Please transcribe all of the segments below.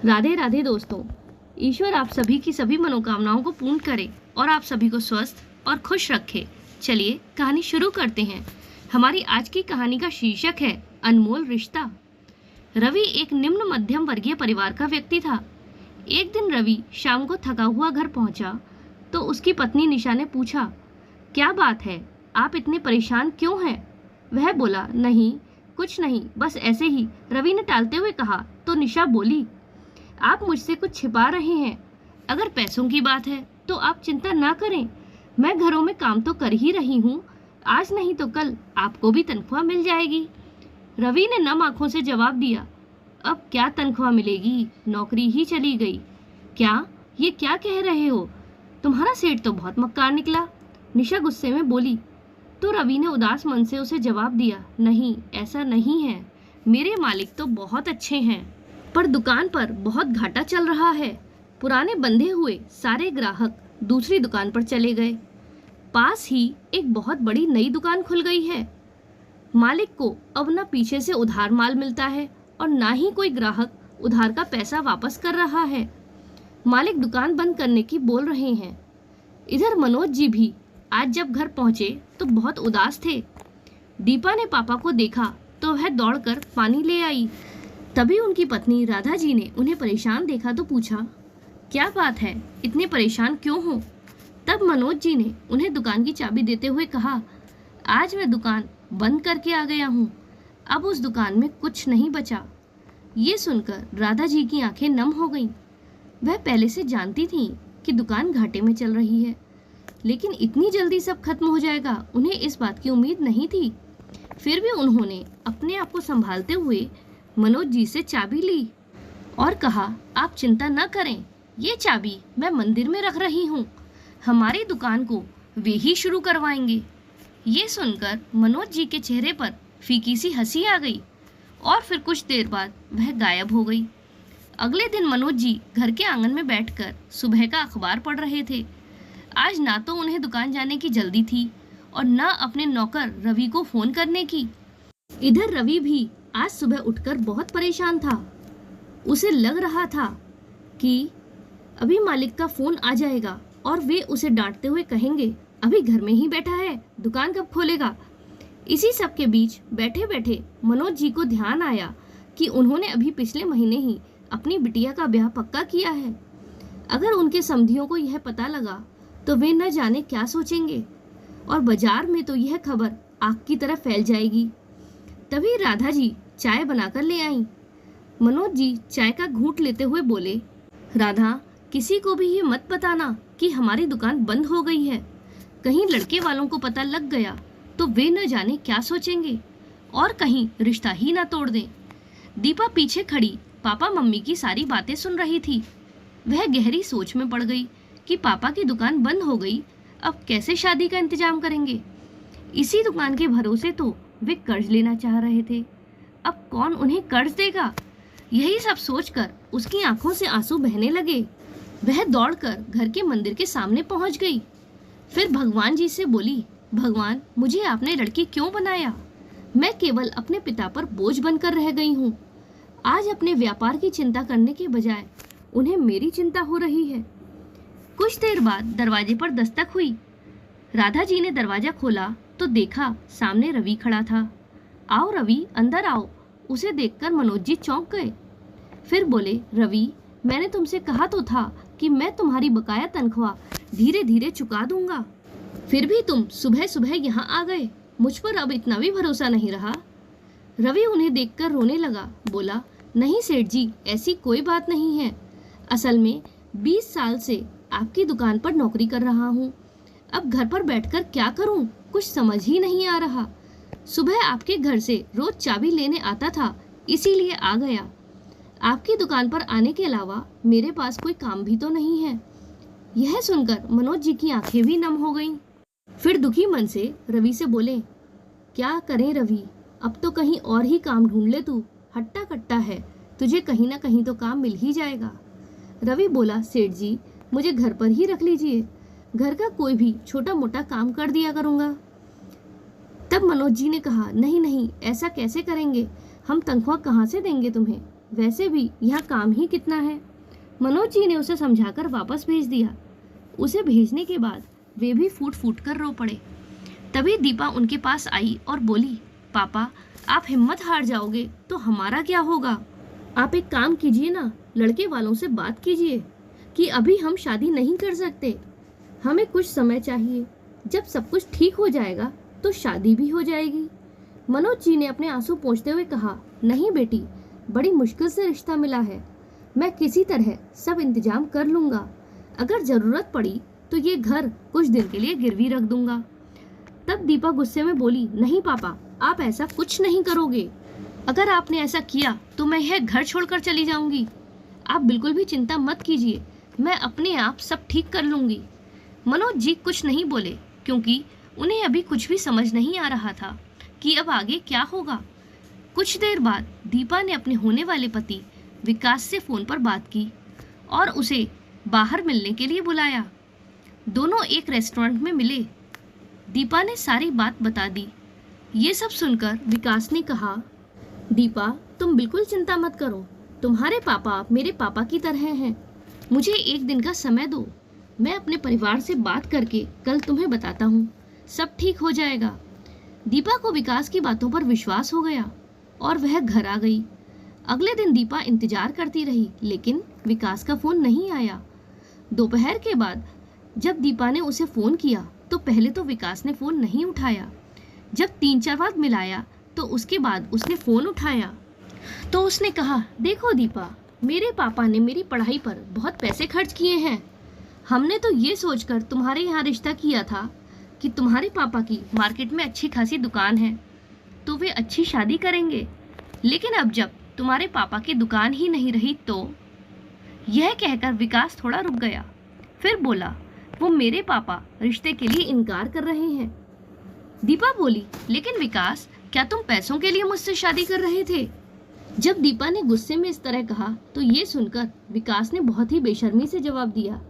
राधे राधे दोस्तों। ईश्वर आप सभी की सभी मनोकामनाओं को पूर्ण करे और आप सभी को स्वस्थ और खुश रखे। चलिए कहानी शुरू करते हैं। हमारी आज की कहानी का शीर्षक है अनमोल रिश्ता। रवि एक निम्न मध्यम वर्गीय परिवार का व्यक्ति था। एक दिन रवि शाम को थका हुआ घर पहुंचा तो उसकी पत्नी निशा ने पूछा, क्या बात है, आप इतने परेशान क्यों हैं? वह बोला, नहीं कुछ नहीं, बस ऐसे ही। रवि ने टालते हुए कहा तो निशा बोली, आप मुझसे कुछ छिपा रहे हैं। अगर पैसों की बात है तो आप चिंता ना करें, मैं घरों में काम तो कर ही रही हूँ। आज नहीं तो कल आपको भी तनख्वाह मिल जाएगी। रवि ने नम आंखों से जवाब दिया, अब क्या तनख्वाह मिलेगी, नौकरी ही चली गई। क्या, ये क्या कह रहे हो? तुम्हारा सेठ तो बहुत मक्कार निकला। निशा गुस्से में बोली। तो रवि ने उदास मन से उसे जवाब दिया, नहीं ऐसा नहीं है, मेरे मालिक तो बहुत अच्छे हैं, पर दुकान पर बहुत घाटा चल रहा है। पुराने बंधे हुए सारे ग्राहक दूसरी दुकान पर चले गए। पास ही एक बहुत बड़ी नई दुकान खुल गई है। मालिक को अब न पीछे से उधार माल मिलता है और ना ही कोई ग्राहक उधार का पैसा वापस कर रहा है। मालिक दुकान बंद करने की बोल रहे हैं। इधर मनोज जी भी आज जब घर पहुंचे तो बहुत उदास थे। दीपा ने पापा को देखा तो वह दौड़कर पानी ले आई। तभी उनकी पत्नी राधा जी ने उन्हें परेशान देखा तो पूछा, क्या बात है, इतने परेशान क्यों हो? तब मनोज जी ने उन्हें दुकान की चाबी देते हुए कहा, आज मैं दुकान बंद करके आ गया हूँ, अब उस दुकान में कुछ नहीं बचा। ये सुनकर राधा जी की आंखें नम हो गईं। वह पहले से जानती थीं कि दुकान घाटे में चल रही है, लेकिन इतनी जल्दी सब खत्म हो जाएगा उन्हें इस बात की उम्मीद नहीं थी। फिर भी उन्होंने अपने आप को संभालते हुए मनोज जी से चाबी ली और कहा, आप चिंता न करें, ये चाबी मैं मंदिर में रख रही हूँ, हमारी दुकान को वे ही शुरू करवाएंगे। ये सुनकर मनोज जी के चेहरे पर फीकी सी हंसी आ गई और फिर कुछ देर बाद वह गायब हो गई। अगले दिन मनोज जी घर के आंगन में बैठकर सुबह का अखबार पढ़ रहे थे। आज ना तो उन्हें दुकान जाने की जल्दी थी और न अपने नौकर रवि को फोन करने की। इधर रवि भी आज सुबह उठकर बहुत परेशान था। उसे लग रहा था कि अभी मालिक का फोन आ जाएगा और वे उसे डांटते हुए कहेंगे, अभी घर में ही बैठा है, दुकान कब खोलेगा। इसी सब के बीच बैठे बैठे मनोज जी को ध्यान आया कि उन्होंने अभी पिछले महीने ही अपनी बिटिया का ब्याह पक्का किया है। अगर उनके समधियों को यह पता लगा तो वे न जाने क्या सोचेंगे और बाजार में तो यह खबर आग की तरह फैल जाएगी। तभी राधा जी चाय बनाकर ले आईं। मनोज जी चाय का घूंट लेते हुए बोले, राधा, किसी को भी ये मत बताना कि हमारी दुकान बंद हो गई है। कहीं लड़के वालों को पता लग गया तो वे न जाने क्या सोचेंगे और कहीं रिश्ता ही ना तोड़ दें। दीपा पीछे खड़ी पापा मम्मी की सारी बातें सुन रही थी। वह गहरी सोच में पड़ गई कि पापा की दुकान बंद हो गई, अब कैसे शादी का इंतजाम करेंगे। इसी दुकान के भरोसे तो वे कर्ज लेना चाह रहे थे, अब कौन उन्हें कर्ज देगा। यही सब सोचकर उसकी आंखों से आंसू बहने लगे। वह दौड़कर घर के मंदिर के सामने पहुंच गई। फिर भगवान जी से बोली, भगवान, मुझे आपने लड़की क्यों बनाया? मैं केवल अपने पिता पर बोझ बनकर रह गई हूँ। आज अपने व्यापार की चिंता करने के बजाय उन्हें मेरी चिंता हो रही है। कुछ देर बाद दरवाजे पर दस्तक हुई। राधा जी ने दरवाजा खोला तो देखा सामने रवि खड़ा था। आओ रवि, अंदर आओ। उसे देखकर मनोज जी चौंक गए। फिर बोले, रवि, मैंने तुमसे कहा तो था कि मैं तुम्हारी बकाया तनख्वाह धीरे धीरे चुका दूंगा, फिर भी तुम सुबह सुबह यहाँ आ गए। मुझ पर अब इतना भी भरोसा नहीं रहा। रवि उन्हें देखकर रोने लगा। बोला, नहीं सेठ जी, ऐसी कोई बात नहीं है। असल में 20 साल से आपकी दुकान पर नौकरी कर रहा हूँ। अब घर पर बैठकर क्या करूँ, कुछ समझ ही नहीं आ रहा। सुबह आपके घर से रोज चाबी लेने आता था, इसीलिए आ गया। आपकी दुकान पर आने के अलावा मेरे पास कोई काम भी तो नहीं है। यह सुनकर मनोज जी की आंखें भी नम हो गईं। फिर दुखी मन से रवि से बोले, क्या करें रवि, अब तो कहीं और ही काम ढूंढ ले, तू हट्टा कट्टा है, तुझे कहीं ना कहीं तो काम मिल ही जाएगा। रवि बोला, सेठ जी, मुझे घर पर ही रख लीजिए, घर का कोई भी छोटा मोटा काम कर दिया करूँगा। तब मनोज जी ने कहा, नहीं नहीं, ऐसा कैसे करेंगे, हम तनख्वाह कहाँ से देंगे तुम्हें। वैसे भी यहाँ काम ही कितना है। मनोज जी ने उसे समझाकर वापस भेज दिया। उसे भेजने के बाद वे भी फूट फूट कर रो पड़े। तभी दीपा उनके पास आई और बोली, पापा आप हिम्मत हार जाओगे तो हमारा क्या होगा। आप एक काम कीजिए ना, लड़के वालों से बात कीजिए कि अभी हम शादी नहीं कर सकते, हमें कुछ समय चाहिए, जब सब कुछ ठीक हो जाएगा तो शादी भी हो जाएगी। मनोज जी ने अपने आंसू पोंछते हुए कहा, नहीं बेटी, बड़ी मुश्किल से रिश्ता मिला है, मैं किसी तरह सब इंतजाम कर लूँगा। अगर ज़रूरत पड़ी तो ये घर कुछ दिन के लिए गिरवी रख दूंगा। तब दीपा गुस्से में बोली, नहीं पापा, आप ऐसा कुछ नहीं करोगे। अगर आपने ऐसा किया तो मैं यह घर छोड़कर चली जाऊंगी। आप बिल्कुल भी चिंता मत कीजिए, मैं अपने आप सब ठीक कर लूंगी। मनोज जी कुछ नहीं बोले क्योंकि उन्हें अभी कुछ भी समझ नहीं आ रहा था कि अब आगे क्या होगा। कुछ देर बाद दीपा ने अपने होने वाले पति विकास से फ़ोन पर बात की और उसे बाहर मिलने के लिए बुलाया। दोनों एक रेस्टोरेंट में मिले। दीपा ने सारी बात बता दी। ये सब सुनकर विकास ने कहा, दीपा तुम बिल्कुल चिंता मत करो, तुम्हारे पापा मेरे पापा की तरह हैं। मुझे एक दिन का समय दो, मैं अपने परिवार से बात करके कल तुम्हें बताता हूँ, सब ठीक हो जाएगा। दीपा को विकास की बातों पर विश्वास हो गया और वह घर आ गई। अगले दिन दीपा इंतजार करती रही लेकिन विकास का फ़ोन नहीं आया। दोपहर के बाद जब दीपा ने उसे फ़ोन किया तो पहले तो विकास ने फ़ोन नहीं उठाया। जब 3-4 बार मिलाया तो उसके बाद उसने फ़ोन उठाया तो उसने कहा, देखो दीपा, मेरे पापा ने मेरी पढ़ाई पर बहुत पैसे खर्च किए हैं। हमने तो ये सोचकर तुम्हारे यहाँ रिश्ता किया था कि तुम्हारे पापा की मार्केट में अच्छी खासी दुकान है तो वे अच्छी शादी करेंगे, लेकिन अब जब तुम्हारे पापा की दुकान ही नहीं रही तो। यह कहकर विकास थोड़ा रुक गया, फिर बोला, वो मेरे पापा रिश्ते के लिए इनकार कर रहे हैं। दीपा बोली, लेकिन विकास, क्या तुम पैसों के लिए मुझसे शादी कर रहे थे? जब दीपा ने गुस्से में इस तरह कहा तो ये सुनकर विकास ने बहुत ही बेशर्मी से जवाब दिया,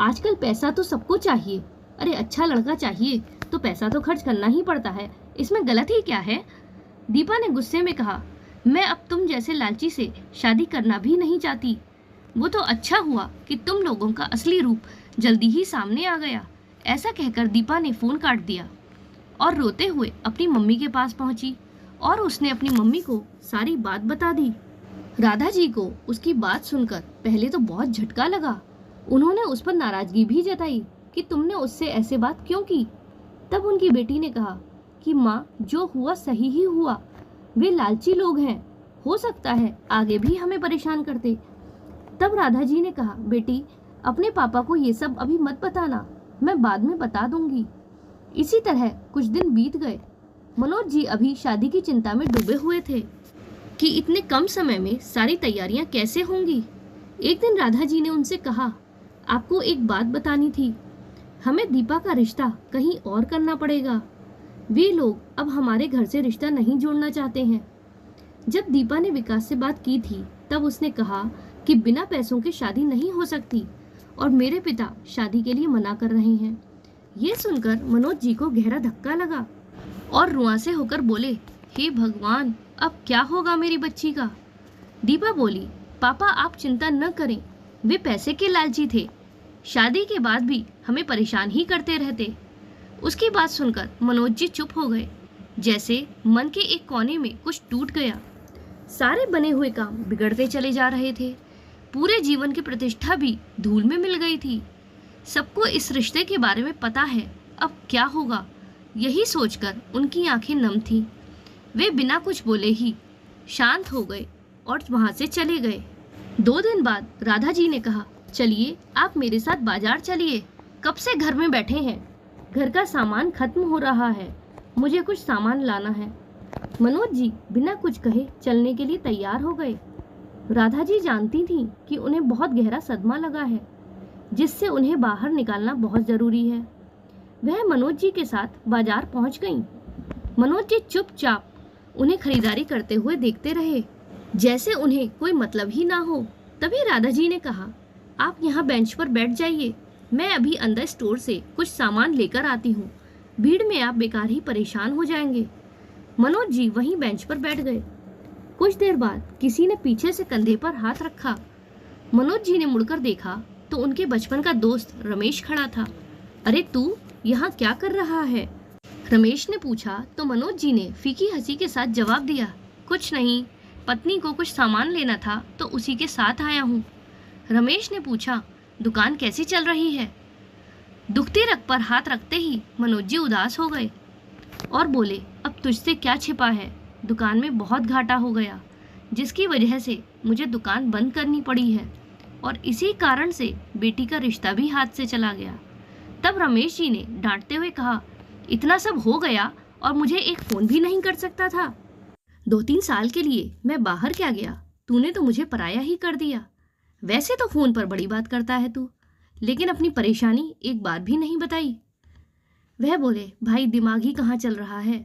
आजकल पैसा तो सबको चाहिए, अरे अच्छा लड़का चाहिए तो पैसा तो खर्च करना ही पड़ता है, इसमें गलत ही क्या है। दीपा ने गुस्से में कहा, मैं अब तुम जैसे लालची से शादी करना भी नहीं चाहती। वो तो अच्छा हुआ कि तुम लोगों का असली रूप जल्दी ही सामने आ गया। ऐसा कहकर दीपा ने फ़ोन काट दिया और रोते हुए अपनी मम्मी के पास पहुंची और उसने अपनी मम्मी को सारी बात बता दी। राधा जी को उसकी बात सुनकर पहले तो बहुत झटका लगा। उन्होंने उस पर नाराज़गी भी जताई कि तुमने उससे ऐसे बात क्यों की। तब उनकी बेटी ने कहा कि माँ, जो हुआ सही ही हुआ, वे लालची लोग हैं, हो सकता है आगे भी हमें परेशान करते। तब राधा जी ने कहा, बेटी अपने पापा को ये सब अभी मत बताना, मैं बाद में बता दूंगी। इसी तरह कुछ दिन बीत गए। मनोज जी अभी शादी की चिंता में डूबे हुए थे कि इतने कम समय में सारी तैयारियां कैसे होंगी। एक दिन राधा जी ने उनसे कहा, आपको एक बात बतानी थी, हमें दीपा का रिश्ता कहीं और करना पड़ेगा। वे लोग अब हमारे घर से रिश्ता नहीं जोड़ना चाहते हैं। जब दीपा ने विकास से बात की थी तब उसने कहा कि बिना पैसों के शादी नहीं हो सकती और मेरे पिता शादी के लिए मना कर रहे हैं। ये सुनकर मनोज जी को गहरा धक्का लगा और रुआंसे होकर बोले, हे भगवान, अब क्या होगा मेरी बच्ची का। दीपा बोली, पापा आप चिंता न करें, वे पैसे के लालची थे, शादी के बाद भी हमें परेशान ही करते रहते। उसकी बात सुनकर मनोज जी चुप हो गए, जैसे मन के एक कोने में कुछ टूट गया। सारे बने हुए काम बिगड़ते चले जा रहे थे। पूरे जीवन की प्रतिष्ठा भी धूल में मिल गई थी। सबको इस रिश्ते के बारे में पता है, अब क्या होगा, यही सोचकर उनकी आंखें नम थीं। वे बिना कुछ बोले ही शांत हो गए और वहां से चले गए। 2 दिन बाद राधा जी ने कहा, चलिए आप मेरे साथ बाजार चलिए, कब से घर में बैठे हैं, घर का सामान खत्म हो रहा है, मुझे कुछ सामान लाना है। मनोज जी बिना कुछ कहे चलने के लिए तैयार हो गए। राधा जी जानती थीं कि उन्हें बहुत गहरा सदमा लगा है, जिससे उन्हें बाहर निकालना बहुत ज़रूरी है। वह मनोज जी के साथ बाजार पहुंच गईं। मनोज जी चुपचाप उन्हें खरीदारी करते हुए देखते रहे, जैसे उन्हें कोई मतलब ही ना हो। तभी राधा जी ने कहा, आप यहाँ बेंच पर बैठ जाइए, मैं अभी अंदर स्टोर से कुछ सामान लेकर आती हूँ, भीड़ में आप बेकार ही परेशान हो जाएंगे। मनोज जी वहीं बेंच पर बैठ गए। कुछ देर बाद किसी ने पीछे से कंधे पर हाथ रखा। मनोज जी ने मुड़कर देखा तो उनके बचपन का दोस्त रमेश खड़ा था। अरे तू यहाँ क्या कर रहा है? रमेश ने पूछा तो मनोज जी ने फीकी हंसी के साथ जवाब दिया, कुछ नहीं, पत्नी को कुछ सामान लेना था तो उसी के साथ आया हूँ। रमेश ने पूछा, दुकान कैसी चल रही है? दुखती रग पर हाथ रखते ही मनोज जी उदास हो गए और बोले, अब तुझसे क्या छिपा है, दुकान में बहुत घाटा हो गया, जिसकी वजह से मुझे दुकान बंद करनी पड़ी है और इसी कारण से बेटी का रिश्ता भी हाथ से चला गया। तब रमेश जी ने डांटते हुए कहा, इतना सब हो गया और मुझे एक फोन भी नहीं कर सकता था? 2-3 साल के लिए मैं बाहर क्या गया, तूने तो मुझे पराया ही कर दिया। वैसे तो फोन पर बड़ी बात करता है तू, लेकिन अपनी परेशानी एक बार भी नहीं बताई। वह बोले, भाई दिमाग ही कहाँ चल रहा है,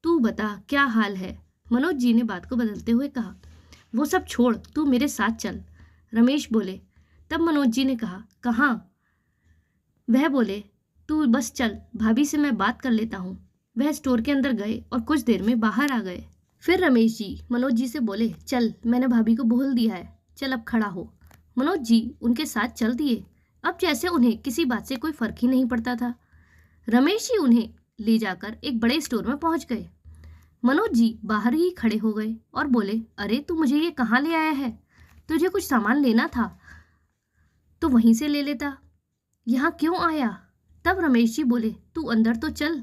तू बता क्या हाल है? मनोज जी ने बात को बदलते हुए कहा, वो सब छोड़, तू मेरे साथ चल। रमेश बोले। तब मनोज जी ने कहा, कहाँ? वह बोले, तू बस चल, भाभी से मैं बात कर लेता हूँ। वह स्टोर के अंदर गए और कुछ देर में बाहर आ गए। फिर रमेश जी मनोज जी से बोले, चल, मैंने भाभी को बोल दिया है, चल अब खड़ा हो। मनोज जी उनके साथ चल दिए। अब जैसे उन्हें किसी बात से कोई फर्क ही नहीं पड़ता था। रमेश जी उन्हें ले जाकर एक बड़े स्टोर में पहुंच गए। मनोज जी बाहर ही खड़े हो गए और बोले, अरे तू मुझे ये कहाँ ले आया है? तुझे कुछ सामान लेना था तो वहीं से ले लेता, यहाँ क्यों आया? तब रमेश जी बोले, तू अंदर तो चल।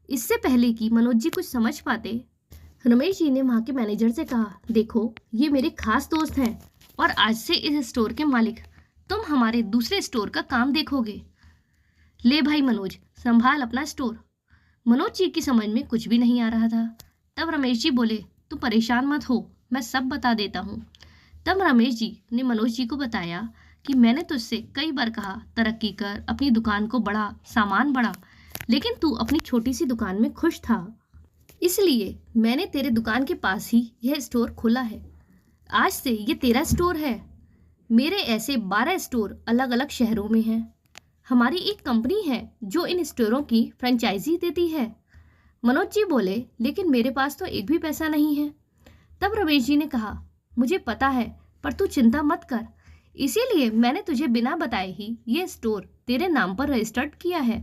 इससे पहले कि मनोज जी कुछ समझ पाते, रमेश जी ने वहाँ के मैनेजर से कहा, देखो ये मेरे खास दोस्त हैं और आज से इस स्टोर के मालिक, तुम हमारे दूसरे स्टोर का काम देखोगे। ले भाई मनोज, संभाल अपना स्टोर। मनोज जी की समझ में कुछ भी नहीं आ रहा था। तब रमेश जी बोले, तू परेशान मत हो, मैं सब बता देता हूँ। तब रमेश जी ने मनोज जी को बताया कि मैंने तुझसे कई बार कहा, तरक्की कर, अपनी दुकान को बढ़ा, सामान बढ़ा, लेकिन तू अपनी छोटी सी दुकान में खुश था, इसलिए मैंने तेरे दुकान के पास ही यह स्टोर खोला है। आज से ये तेरा स्टोर है। मेरे ऐसे 12 स्टोर अलग अलग शहरों में हैं। हमारी एक कंपनी है जो इन स्टोरों की फ्रेंचाइजी देती है। मनोज जी बोले, लेकिन मेरे पास तो एक भी पैसा नहीं है। तब रमेश जी ने कहा, मुझे पता है, पर तू चिंता मत कर, इसीलिए मैंने तुझे बिना बताए ही ये स्टोर तेरे नाम पर रजिस्टर्ड किया है।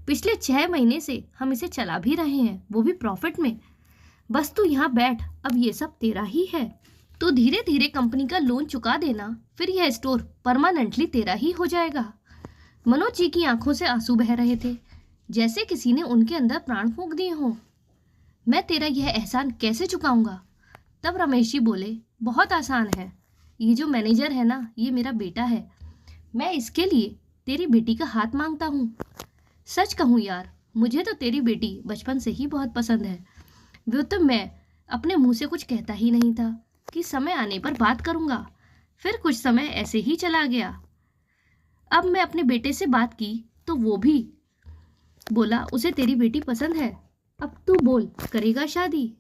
पिछले 6 महीने से हम इसे चला भी रहे हैं, वो भी प्रॉफिट में। बस तू यहाँ बैठ, अब ये सब तेरा ही है। तो धीरे धीरे कंपनी का लोन चुका देना, फिर यह स्टोर परमानेंटली तेरा ही हो जाएगा। मनोज जी की आंखों से आंसू बह रहे थे, जैसे किसी ने उनके अंदर प्राण फूंक दिए हों। मैं तेरा यह एहसान कैसे चुकाऊंगा? तब रमेश जी बोले, बहुत आसान है, ये जो मैनेजर है ना, ये मेरा बेटा है। मैं इसके लिए तेरी बेटी का हाथ मांगता हूँ। सच कहूँ यार, मुझे तो तेरी बेटी बचपन से ही बहुत पसंद है। वो तो मैं अपने मुंह से कुछ कहता ही नहीं था कि समय आने पर बात करूँगा, फिर कुछ समय ऐसे ही चला गया। अब मैं अपने बेटे से बात की तो वो भी बोला उसे तेरी बेटी पसंद है। अब तू बोल, करेगा शादी?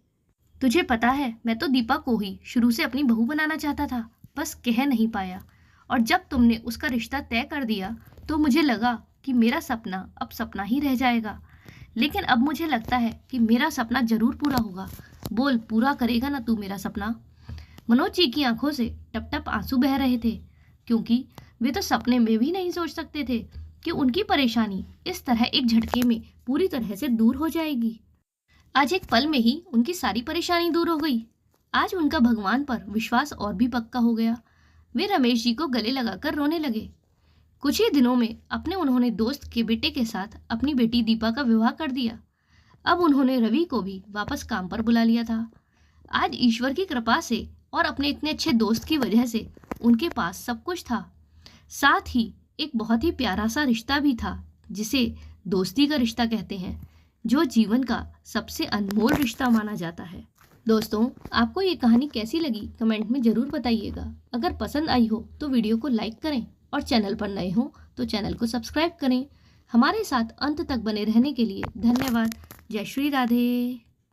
तुझे पता है, मैं तो दीपा को ही शुरू से अपनी बहू बनाना चाहता था, बस कह नहीं पाया। और जब तुमने उसका रिश्ता तय कर दिया तो मुझे लगा कि मेरा सपना अब सपना ही रह जाएगा, लेकिन अब मुझे लगता है कि मेरा सपना जरूर पूरा होगा। बोल, पूरा करेगा ना तू मेरा सपना? मनोज जी की आंखों से टप टप आंसू बह रहे थे, क्योंकि वे तो सपने में भी नहीं सोच सकते थे कि उनकी परेशानी इस तरह एक झटके में पूरी तरह से दूर हो जाएगी। आज एक पल में ही उनकी सारी परेशानी दूर हो गई। आज उनका भगवान पर विश्वास और भी पक्का हो गया। वे रमेश जी को गले लगाकर रोने लगे। कुछ ही दिनों में उन्होंने दोस्त के बेटे के साथ अपनी बेटी दीपा का विवाह कर दिया। अब उन्होंने रवि को भी वापस काम पर बुला लिया था। आज ईश्वर की कृपा से और अपने इतने अच्छे दोस्त की वजह से उनके पास सब कुछ था। साथ ही एक बहुत ही प्यारा सा रिश्ता भी था, जिसे दोस्ती का रिश्ता कहते हैं, जो जीवन का सबसे अनमोल रिश्ता माना जाता है। दोस्तों, आपको ये कहानी कैसी लगी कमेंट में ज़रूर बताइएगा। अगर पसंद आई हो तो वीडियो को लाइक करें और चैनल पर नए हो तो चैनल को सब्सक्राइब करें। हमारे साथ अंत तक बने रहने के लिए धन्यवाद। जय श्री राधे।